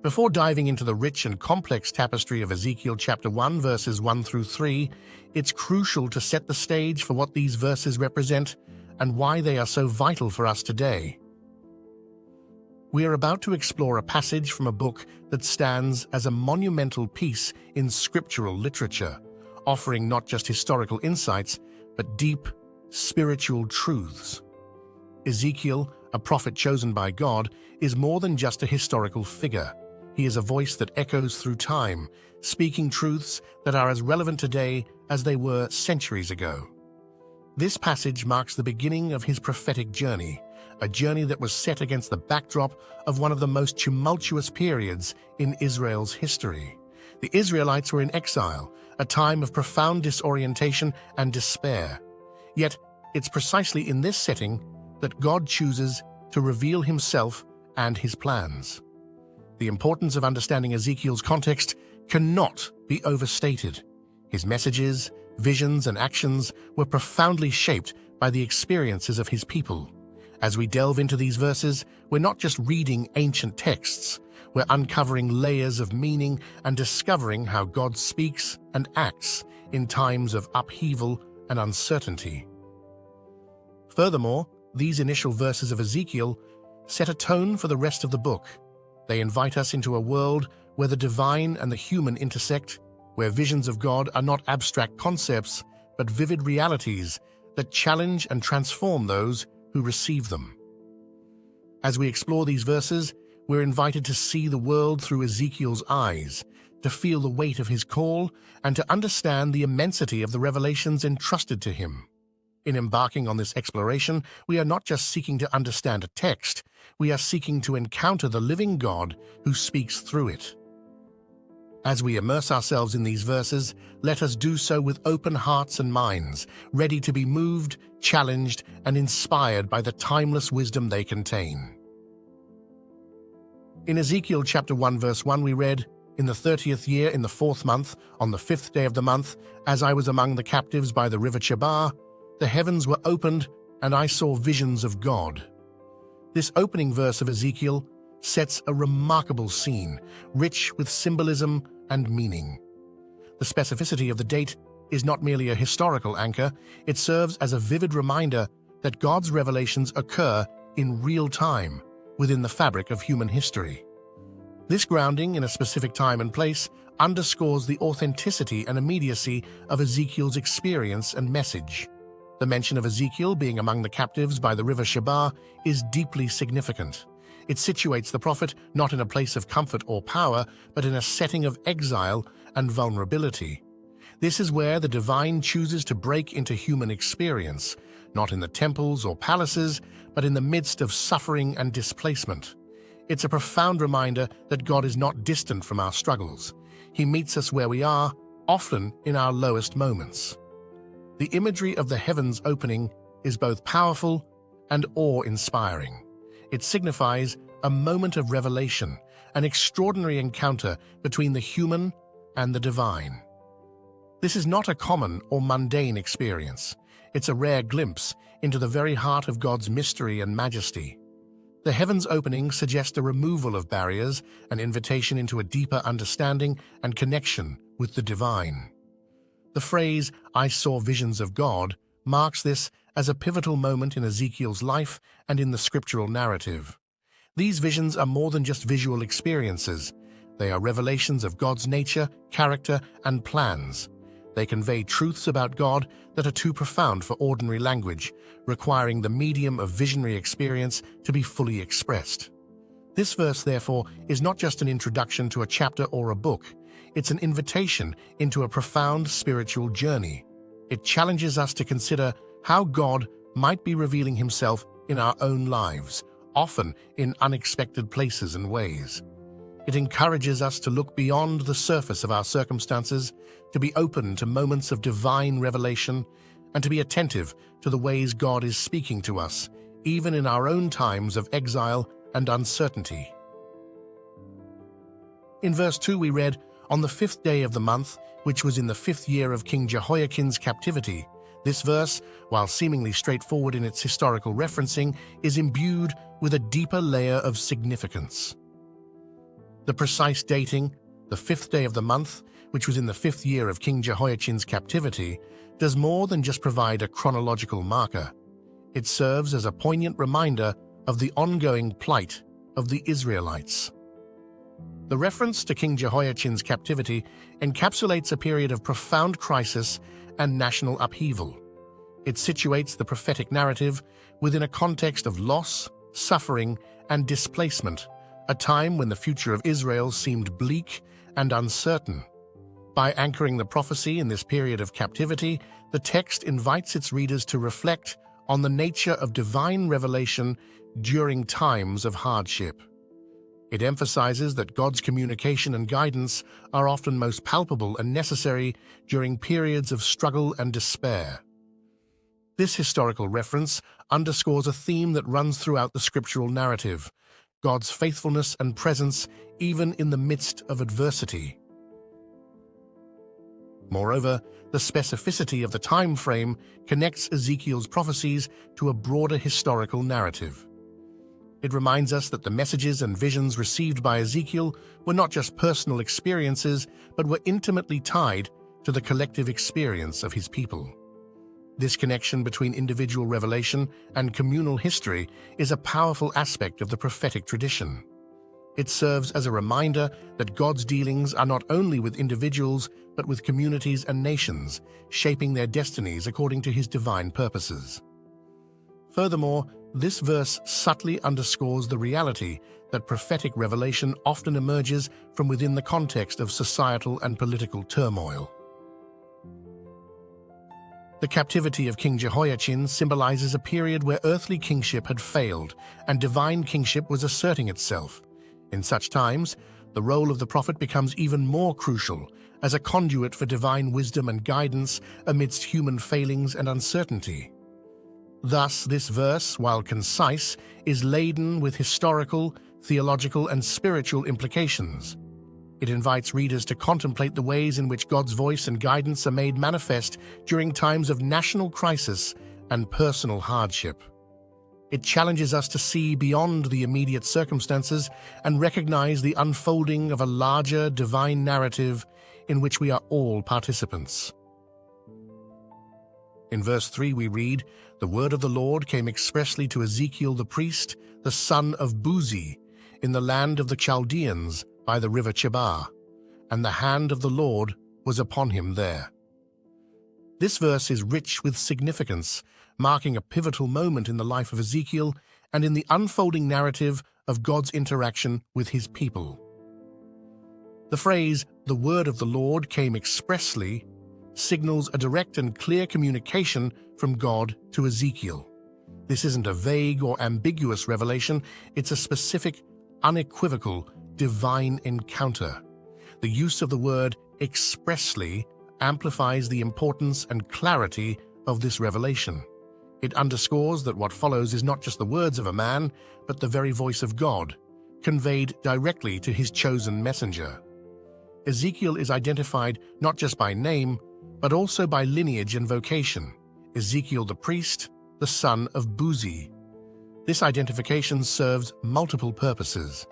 Before diving into the rich and complex tapestry of Ezekiel chapter 1, verses 1 through 3, it's crucial to set the stage for what these verses represent and why they are so vital for us today. We are about to explore a passage from a book that stands as a monumental piece in scriptural literature, offering not just historical insights, but deep, spiritual truths. Ezekiel, a prophet chosen by God, is more than just a historical figure. He is a voice that echoes through time, speaking truths that are as relevant today as they were centuries ago. This passage marks the beginning of his prophetic journey, a journey that was set against the backdrop of one of the most tumultuous periods in Israel's history. The Israelites were in exile, a time of profound disorientation and despair. Yet, it's precisely in this setting that God chooses to reveal himself and his plans. The importance of understanding Ezekiel's context cannot be overstated. His messages, visions, and actions were profoundly shaped by the experiences of his people. As we delve into these verses, we're not just reading ancient texts, we're uncovering layers of meaning and discovering how God speaks and acts in times of upheaval and uncertainty. Furthermore, these initial verses of Ezekiel set a tone for the rest of the book. They invite us into a world where the divine and the human intersect, where visions of God are not abstract concepts, but vivid realities that challenge and transform those who receive them. As we explore these verses, we're invited to see the world through Ezekiel's eyes, to feel the weight of his call, and to understand the immensity of the revelations entrusted to him. In embarking on this exploration, we are not just seeking to understand a text, we are seeking to encounter the living God who speaks through it. As we immerse ourselves in these verses, let us do so with open hearts and minds, ready to be moved, challenged, and inspired by the timeless wisdom they contain. In Ezekiel chapter 1, verse 1, we read, "In the 30th year, in the 4th month, on the 5th day of the month, as I was among the captives by the river Chebar, the heavens were opened, and I saw visions of God." This opening verse of Ezekiel sets a remarkable scene, rich with symbolism and meaning. The specificity of the date is not merely a historical anchor, it serves as a vivid reminder that God's revelations occur in real time within the fabric of human history. This grounding in a specific time and place underscores the authenticity and immediacy of Ezekiel's experience and message. The mention of Ezekiel being among the captives by the river Chebar is deeply significant. It situates the prophet not in a place of comfort or power, but in a setting of exile and vulnerability. This is where the divine chooses to break into human experience, not in the temples or palaces, but in the midst of suffering and displacement. It's a profound reminder that God is not distant from our struggles. He meets us where we are, often in our lowest moments. The imagery of the heavens opening is both powerful and awe-inspiring. It signifies a moment of revelation, an extraordinary encounter between the human and the divine. This is not a common or mundane experience. It's a rare glimpse into the very heart of God's mystery and majesty. The heavens opening suggests a removal of barriers, an invitation into a deeper understanding and connection with the divine. The phrase, "I saw visions of God," marks this as a pivotal moment in Ezekiel's life and in the scriptural narrative. These visions are more than just visual experiences. They are revelations of God's nature, character, and plans. They convey truths about God that are too profound for ordinary language, requiring the medium of visionary experience to be fully expressed. This verse, therefore, is not just an introduction to a chapter or a book. It's an invitation into a profound spiritual journey. It challenges us to consider how God might be revealing himself in our own lives, often in unexpected places and ways. It encourages us to look beyond the surface of our circumstances, to be open to moments of divine revelation, and to be attentive to the ways God is speaking to us, even in our own times of exile and uncertainty. In verse 2 we read, "On the 5th day of the month, which was in the 5th year of King Jehoiakim's captivity." This verse, while seemingly straightforward in its historical referencing, is imbued with a deeper layer of significance. The precise dating, the 5th day of the month, which was in the 5th year of King Jehoiachin's captivity, does more than just provide a chronological marker. It serves as a poignant reminder of the ongoing plight of the Israelites. The reference to King Jehoiachin's captivity encapsulates a period of profound crisis and national upheaval. It situates the prophetic narrative within a context of loss, suffering, and displacement, a time when the future of Israel seemed bleak and uncertain. By anchoring the prophecy in this period of captivity, the text invites its readers to reflect on the nature of divine revelation during times of hardship. It emphasizes that God's communication and guidance are often most palpable and necessary during periods of struggle and despair. This historical reference underscores a theme that runs throughout the scriptural narrative: God's faithfulness and presence even in the midst of adversity. Moreover, the specificity of the time frame connects Ezekiel's prophecies to a broader historical narrative. It reminds us that the messages and visions received by Ezekiel were not just personal experiences, but were intimately tied to the collective experience of his people. This connection between individual revelation and communal history is a powerful aspect of the prophetic tradition. It serves as a reminder that God's dealings are not only with individuals, but with communities and nations, shaping their destinies according to his divine purposes. Furthermore, this verse subtly underscores the reality that prophetic revelation often emerges from within the context of societal and political turmoil. The captivity of King Jehoiachin symbolizes a period where earthly kingship had failed and divine kingship was asserting itself. In such times, the role of the prophet becomes even more crucial as a conduit for divine wisdom and guidance amidst human failings and uncertainty. Thus, this verse, while concise, is laden with historical, theological, and spiritual implications. It invites readers to contemplate the ways in which God's voice and guidance are made manifest during times of national crisis and personal hardship. It challenges us to see beyond the immediate circumstances and recognize the unfolding of a larger divine narrative in which we are all participants. In verse 3 we read, "The word of the Lord came expressly to Ezekiel the priest, the son of Buzi, in the land of the Chaldeans by the river Chebar, and the hand of the Lord was upon him there." This verse is rich with significance, marking a pivotal moment in the life of Ezekiel and in the unfolding narrative of God's interaction with his people. The phrase, "the word of the Lord came expressly," signals a direct and clear communication from God to Ezekiel. This isn't a vague or ambiguous revelation, it's a specific, unequivocal, divine encounter. The use of the word expressly amplifies the importance and clarity of this revelation. It underscores that what follows is not just the words of a man, but the very voice of God, conveyed directly to his chosen messenger. Ezekiel is identified not just by name, but also by lineage and vocation: Ezekiel the priest, the son of Buzi. This identification serves multiple purposes.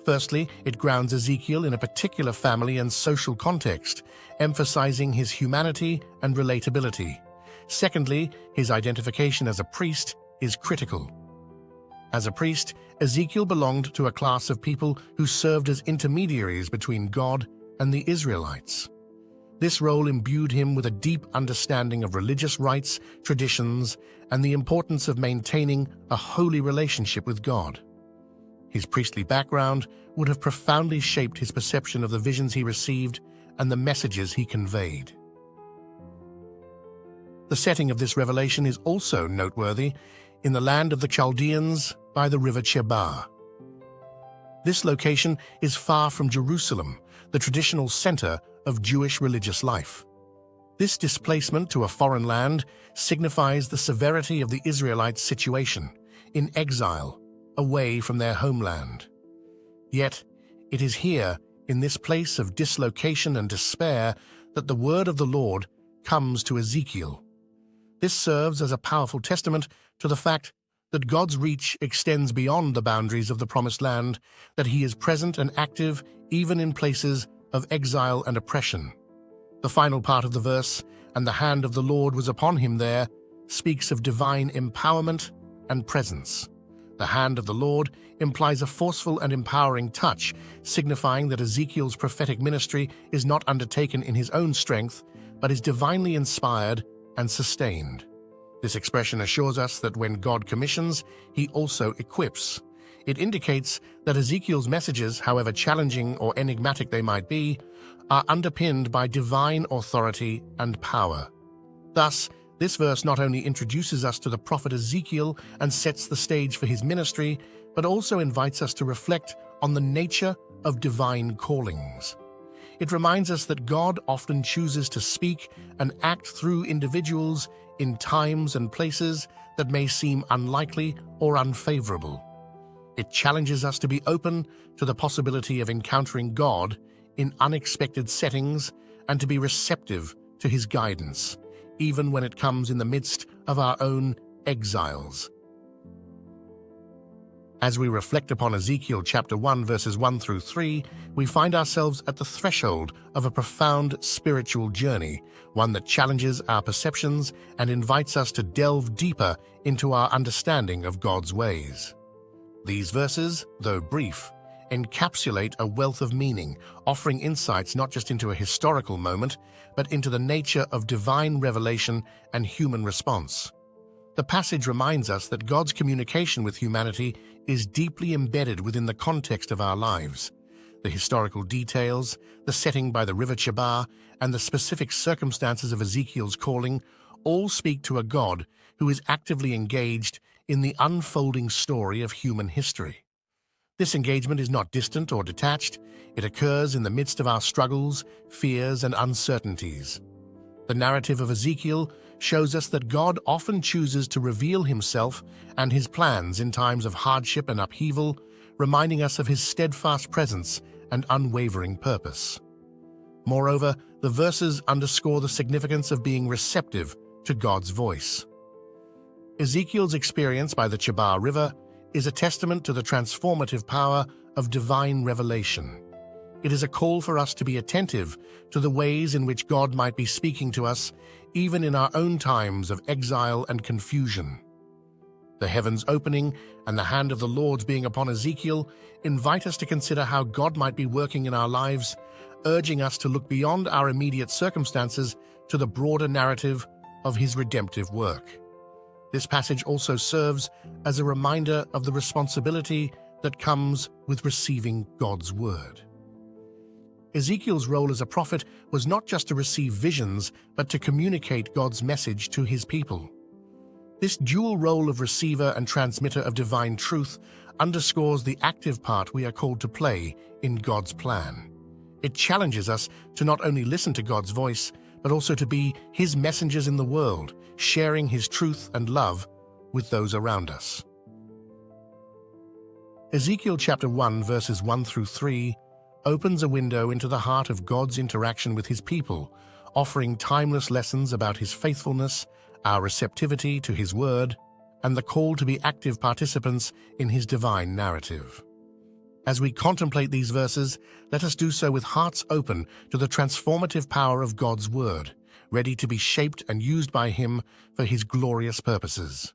Firstly, it grounds Ezekiel in a particular family and social context, emphasizing his humanity and relatability. Secondly, his identification as a priest is critical. As a priest, Ezekiel belonged to a class of people who served as intermediaries between God and the Israelites. This role imbued him with a deep understanding of religious rites, traditions, and the importance of maintaining a holy relationship with God. His priestly background would have profoundly shaped his perception of the visions he received and the messages he conveyed. The setting of this revelation is also noteworthy: in the land of the Chaldeans by the river Chebar. This location is far from Jerusalem, the traditional center of Jewish religious life. This displacement to a foreign land signifies the severity of the Israelites' situation, in exile, away from their homeland. Yet, it is here, in this place of dislocation and despair, that the word of the Lord comes to Ezekiel. This serves as a powerful testament to the fact that God's reach extends beyond the boundaries of the Promised Land, that he is present and active even in places of exile and oppression. The final part of the verse, "And the hand of the Lord was upon him there," speaks of divine empowerment and presence. The hand of the Lord implies a forceful and empowering touch, signifying that Ezekiel's prophetic ministry is not undertaken in his own strength, but is divinely inspired and sustained. This expression assures us that when God commissions, he also equips. It indicates that Ezekiel's messages, however challenging or enigmatic they might be, are underpinned by divine authority and power. Thus, this verse not only introduces us to the prophet Ezekiel and sets the stage for his ministry, but also invites us to reflect on the nature of divine callings. It reminds us that God often chooses to speak and act through individuals in times and places that may seem unlikely or unfavorable. It challenges us to be open to the possibility of encountering God in unexpected settings and to be receptive to his guidance, even when it comes in the midst of our own exiles. As we reflect upon Ezekiel chapter 1, verses 1 through 3, we find ourselves at the threshold of a profound spiritual journey, one that challenges our perceptions and invites us to delve deeper into our understanding of God's ways. These verses, though brief, encapsulate a wealth of meaning, offering insights not just into a historical moment, but into the nature of divine revelation and human response. The passage reminds us that God's communication with humanity is deeply embedded within the context of our lives. The historical details, the setting by the river Chebar, and the specific circumstances of Ezekiel's calling all speak to a God who is actively engaged in the unfolding story of human history. This engagement is not distant or detached. It occurs in the midst of our struggles, fears, and uncertainties. The narrative of Ezekiel shows us that God often chooses to reveal himself and his plans in times of hardship and upheaval, reminding us of his steadfast presence and unwavering purpose. Moreover, the verses underscore the significance of being receptive to God's voice. Ezekiel's experience by the Chebar River is a testament to the transformative power of divine revelation. It is a call for us to be attentive to the ways in which God might be speaking to us, even in our own times of exile and confusion. The heavens opening and the hand of the Lord being upon Ezekiel invite us to consider how God might be working in our lives, urging us to look beyond our immediate circumstances to the broader narrative of his redemptive work. This passage also serves as a reminder of the responsibility that comes with receiving God's word. Ezekiel's role as a prophet was not just to receive visions, but to communicate God's message to his people. This dual role of receiver and transmitter of divine truth underscores the active part we are called to play in God's plan. It challenges us to not only listen to God's voice, but also to be his messengers in the world, sharing his truth and love with those around us. Ezekiel chapter 1, verses 1 through 3 opens a window into the heart of God's interaction with his people, offering timeless lessons about his faithfulness, our receptivity to his word, and the call to be active participants in his divine narrative. As we contemplate these verses, let us do so with hearts open to the transformative power of God's word, ready to be shaped and used by him for his glorious purposes.